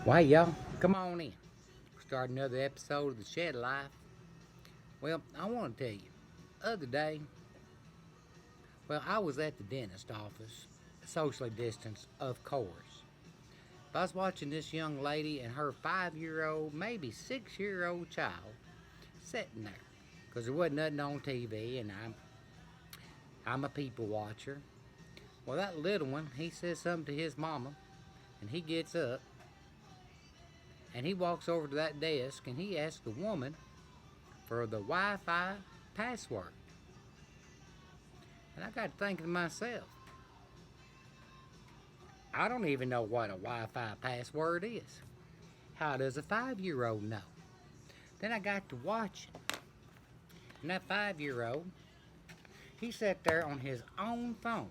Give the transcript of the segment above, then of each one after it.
Why, y'all, come on in. Start another episode of the Shed Life. Well, I want to tell you, other day, I was at the dentist office, socially distanced, of course. But I was watching this young lady and her 5-year-old, maybe 6-year-old child sitting there. Because there wasn't nothing on TV, and I'm a people watcher. Well, that little one, he says something to his mama, and he gets up, and he walks over to that desk, and he asks the woman for the Wi-Fi password. And I got to thinking to myself, I don't even know what a Wi-Fi password is. How does a 5-year-old know? Then I got to watching. And that 5-year-old, he sat there on his own phone.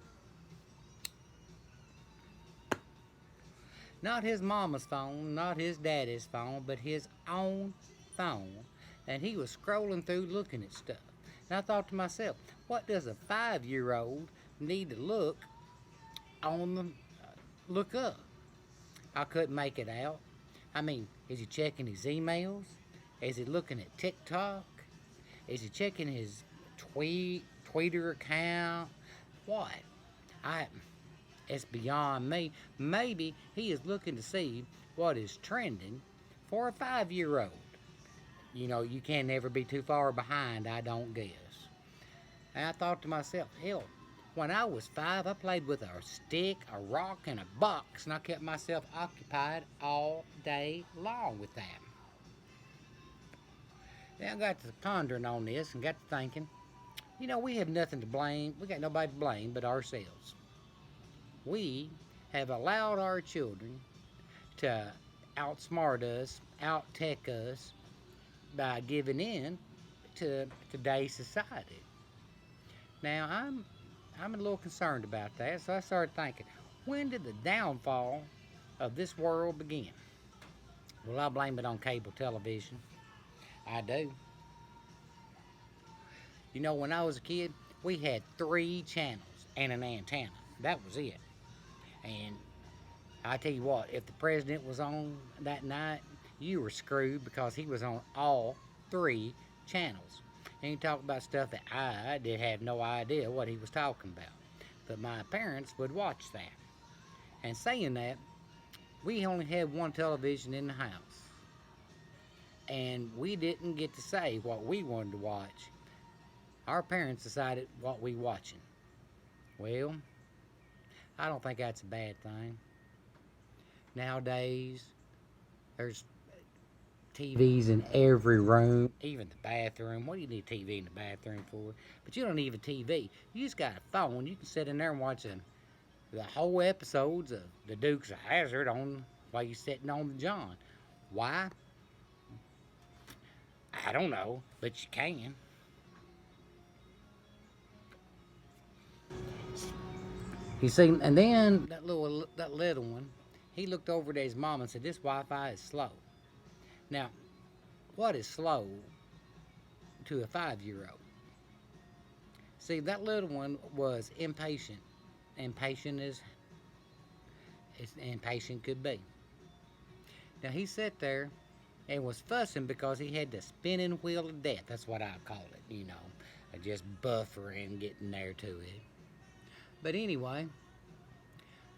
Not his mama's phone, not his daddy's phone, but his own phone. And he was scrolling through looking at stuff. And I thought to myself, what does a 5-year-old need to on the look up? I couldn't make it out. I mean, is he checking his emails? Is he looking at TikTok? Is he checking his Twitter account? What? I it's beyond me. Maybe he is looking to see what is trending for a 5-year-old. You know, you can never be too far behind, I don't guess. And I thought to myself, hell, when I was 5, I played with a stick, a rock, and a box, and I kept myself occupied all day long with that. Then I got to pondering on this and got to thinking, you know, we have nothing to blame. We got nobody to blame but ourselves. We have allowed our children to outsmart us, out-tech us by giving in to today's society. Now, I'm a little concerned about that, so I started thinking, when did the downfall of this world begin? Well, I blame it on cable television. I do. You know, when I was a kid, we had 3 channels and an antenna. That was it. And I tell you what, if the president was on that night, you were screwed because he was on all 3 channels. And he talked about stuff that I did have no idea what he was talking about. But my parents would watch that. And saying that, we only had one television in the house. And we didn't get to say what we wanted to watch. Our parents decided what we watching. Well, I don't think that's a bad thing. Nowadays, there's TVs in every room, even the bathroom. What do you need a TV in the bathroom for? But you don't need a TV. You just got a phone. You can sit in there and watch the whole episodes of the Dukes of Hazzard on while you're sitting on the John. Why? I don't know, but you can. You see, and then that little one, he looked over at his mom and said, "This Wi-Fi is slow." Now, what is slow to a 5-year-old? See, that little one was impatient. Impatient as impatient could be. Now he sat there and was fussing because he had the spinning wheel of death. That's what I call it, you know, just buffering, getting there to it. But anyway,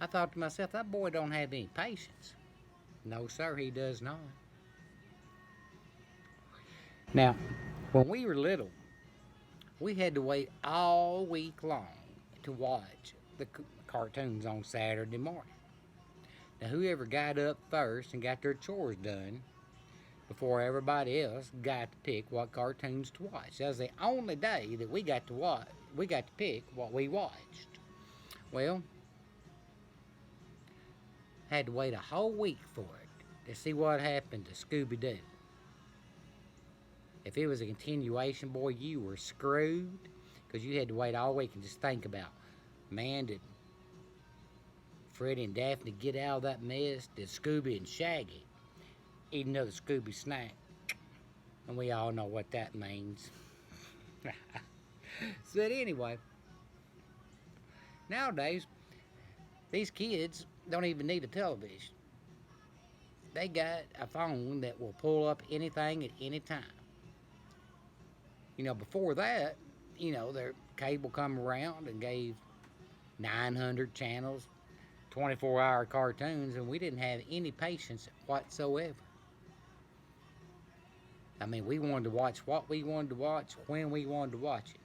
I thought to myself, that boy don't have any patience. No, sir, he does not. Now, when we were little, we had to wait all week long to watch the cartoons on Saturday morning. Now, whoever got up first and got their chores done before everybody else got to pick what cartoons to watch. That was the only day that we got to watch. We got to pick what we watched. Well, had to wait a whole week for it to see what happened to Scooby-Doo. If it was a continuation, boy, you were screwed because you had to wait all week and just think about, man, did Freddy and Daphne get out of that mess? Did Scooby and Shaggy eat another Scooby snack? And we all know what that means. So anyway, nowadays, these kids don't even need a television. they got a phone that will pull up anything at any time. Before that, their cable come around and gave 900 channels, 24-hour cartoons, and we didn't have any patience whatsoever. I mean, we wanted to watch what we wanted to watch when we wanted to watch it.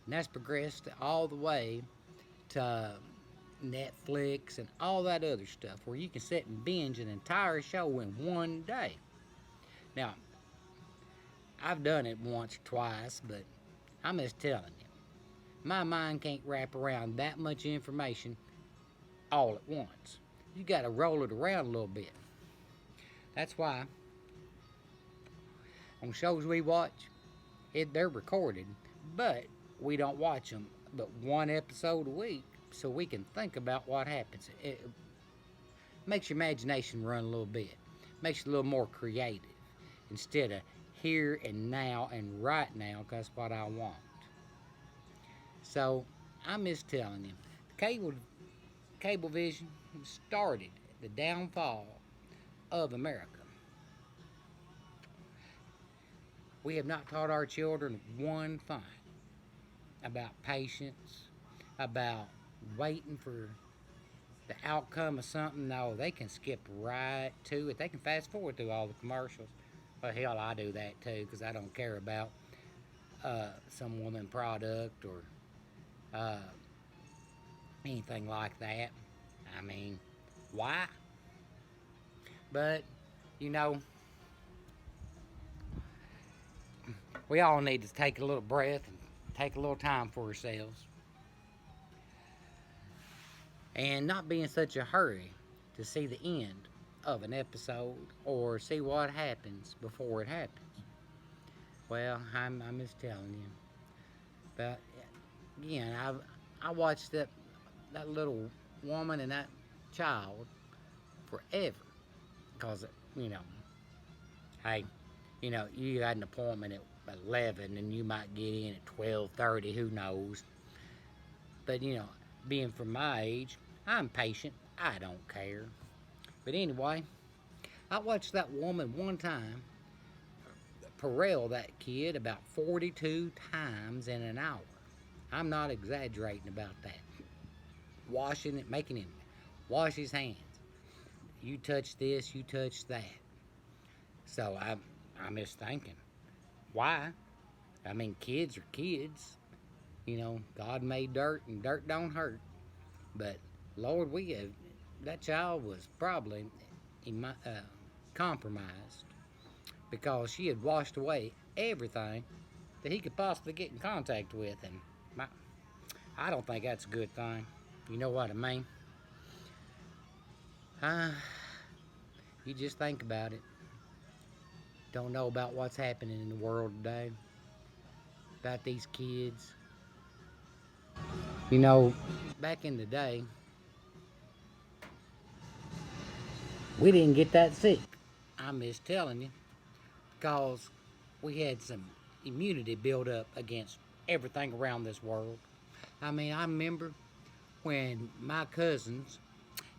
And that's progressed all the way to Netflix and all that other stuff where you can sit and binge an entire show in one day. Now, I've done it once or twice, but I'm just telling you, my mind can't wrap around that much information all at once. You got to roll it around a little bit. That's why on shows we watch, they're recorded, but we don't watch them but one episode a week so we can think about what happens. It makes your imagination run a little bit. Makes you a little more creative instead of here and now and right now, because that's what I want. So I'm just telling you, Cablevision started the downfall of America. We have not taught our children one thing about patience, about waiting for the outcome of something. No, they can skip right to it. They can fast forward through all the commercials. Well, hell, I do that too, because I don't care about some woman product or anything like that. I mean, why? But, we all need to take a little breath and take a little time for ourselves. And not be in such a hurry to see the end of an episode or see what happens before it happens. Well, I'm just telling you. But again, I watched that little woman and that child forever because hey, you had an appointment at 11 and you might get in at 12:30. Who knows? But being from my age, I'm patient. I don't care. But anyway, I watched that woman one time Perel that kid about 42 times in an hour. I'm not exaggerating about that. Washing it, making him wash his hands. You touch this, you touch that. So I'm just thinking, why? I mean, kids are kids. God made dirt and dirt don't hurt. But Lord, that child was probably compromised because she had washed away everything that he could possibly get in contact with, and I don't think that's a good thing. You know what I mean? You just think about it. Don't know about what's happening in the world today, about these kids. Back in the day, we didn't get that sick. I'm just telling you, because we had some immunity built up against everything around this world. I mean, I remember when my cousins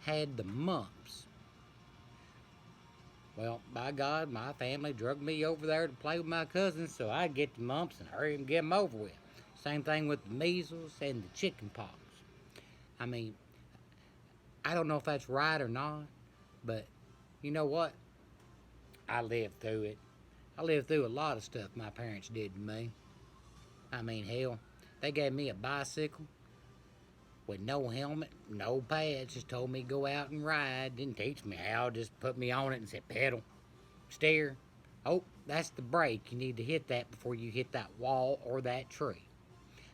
had the mumps. Well, by God, my family drugged me over there to play with my cousins so I'd get the mumps and hurry and get them over with. Same thing with the measles and the chicken pox. I mean, I don't know if that's right or not, but you know what? I lived through it. I lived through a lot of stuff my parents did to me. I mean, hell, they gave me a bicycle with no helmet, no pads, just told me to go out and ride. Didn't teach me how, just put me on it and said pedal, steer. Oh, that's the brake. You need to hit that before you hit that wall or that tree.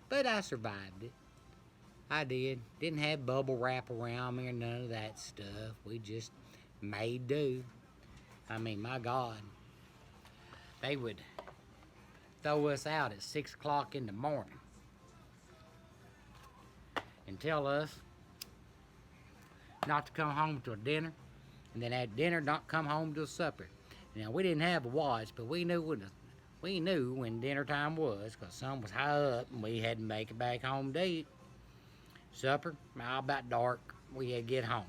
But I survived it. I did. Didn't have bubble wrap around me or none of that stuff. We just made do. I mean, my God. They would throw us out at 6 o'clock in the morning and tell us not to come home till dinner, and then at dinner not come home till supper. Now, we didn't have a watch, but we knew when dinner time was, because sun was high up and we had to make it back home to eat. Supper, about dark, we had to get home.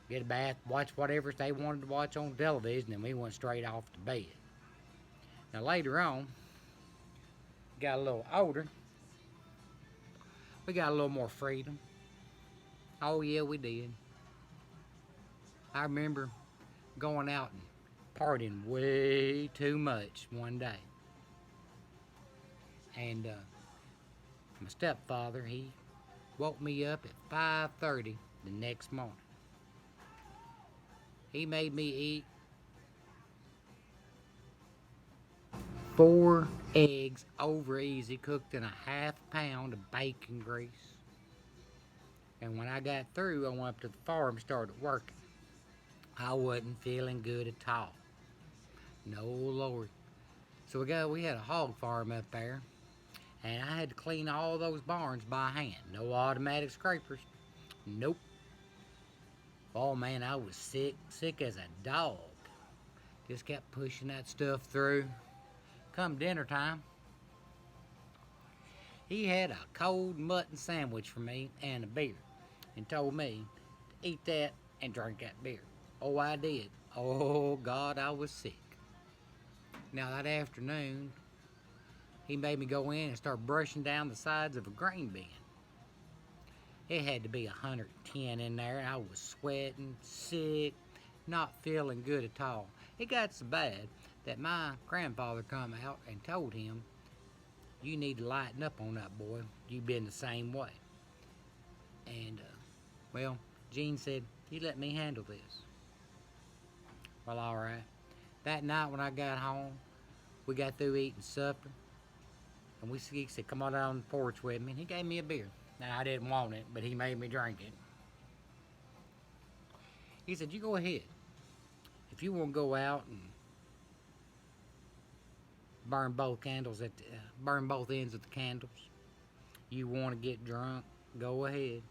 get a bath, watch whatever they wanted to watch on television, and we went straight off to bed. Now later on, got a little older, we got a little more freedom. Oh yeah, we did. I remember going out and partying way too much one day. And my stepfather, he woke me up at 5:30 the next morning. He made me eat 4 eggs over easy, cooked in a ½ pound of bacon grease. And when I got through, I went up to the farm and started working. I wasn't feeling good at all. No Lord. So we had a hog farm up there, and I had to clean all those barns by hand. No automatic scrapers. Nope. Oh man, I was sick as a dog. Just kept pushing that stuff through. Come dinner time, he had a cold mutton sandwich for me and a beer, and told me to eat that and drink that beer. Oh, I did. Oh God, I was sick. Now that afternoon, he made me go in and start brushing down the sides of a grain bin. It had to be 110 in there, and I was sweating, sick, not feeling good at all. It got so bad that my grandfather come out and told him, "You need to lighten up on that, boy. You've been the same way." And, well, Gene said, "You let me handle this." Well, all right. That night when I got home, we got through eating supper, and he said, "Come on down on the porch with me." And he gave me a beer. Now, I didn't want it, but he made me drink it. He said, "You go ahead. If you want to go out and burn both ends of the candles, you want to get drunk, go ahead."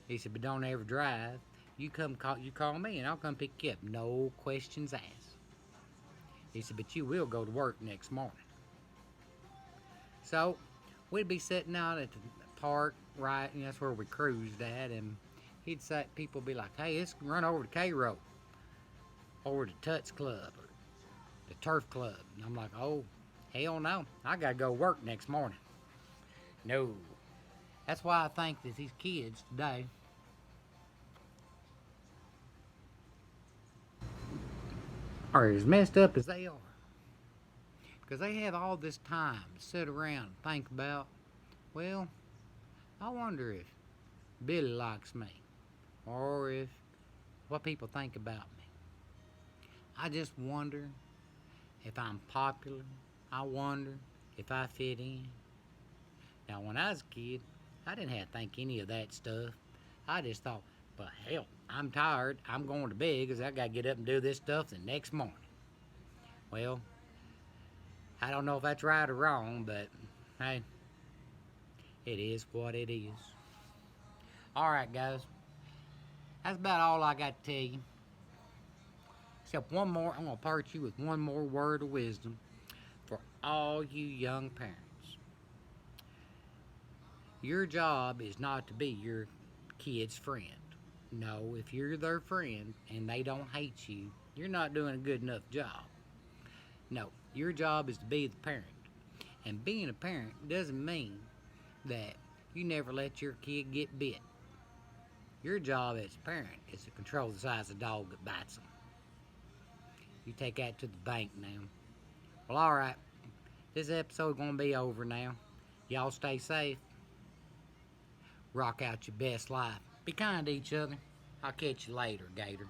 He said, "But don't ever drive. You call me, and I'll come pick you up. No questions asked." He said, "But you will go to work next morning." So we'd be sitting out at the park, right, and that's where we cruised at, and he'd say, people would be like, "Hey, let's run over to Cairo, over to Tuts Club, or the Turf Club." And I'm like, "Oh, hell no, I gotta go work next morning." No. That's why I think that these kids today are as messed up as they are. Because they have all this time to sit around and think about, well, I wonder if Billy likes me, or if what people think about me. I just wonder if I'm popular. I wonder if I fit in. Now, when I was a kid, I didn't have to think any of that stuff. I just thought, "But hell, I'm tired. I'm going to bed because I got to get up and do this stuff the next morning." Well, I don't know if that's right or wrong, but hey, it is what it is. All right, guys. That's about all I got to tell you. Except one more, I'm going to part you with one more word of wisdom for all you young parents. Your job is not to be your kid's friend. No, if you're their friend and they don't hate you, you're not doing a good enough job. No, your job is to be the parent. And being a parent doesn't mean that you never let your kid get bit. Your job as a parent is to control the size of the dog that bites them. You take that to the bank now. Well, all right. This episode's going to be over now. Y'all stay safe. Rock out your best life. Be kind to each other. I'll catch you later, Gator.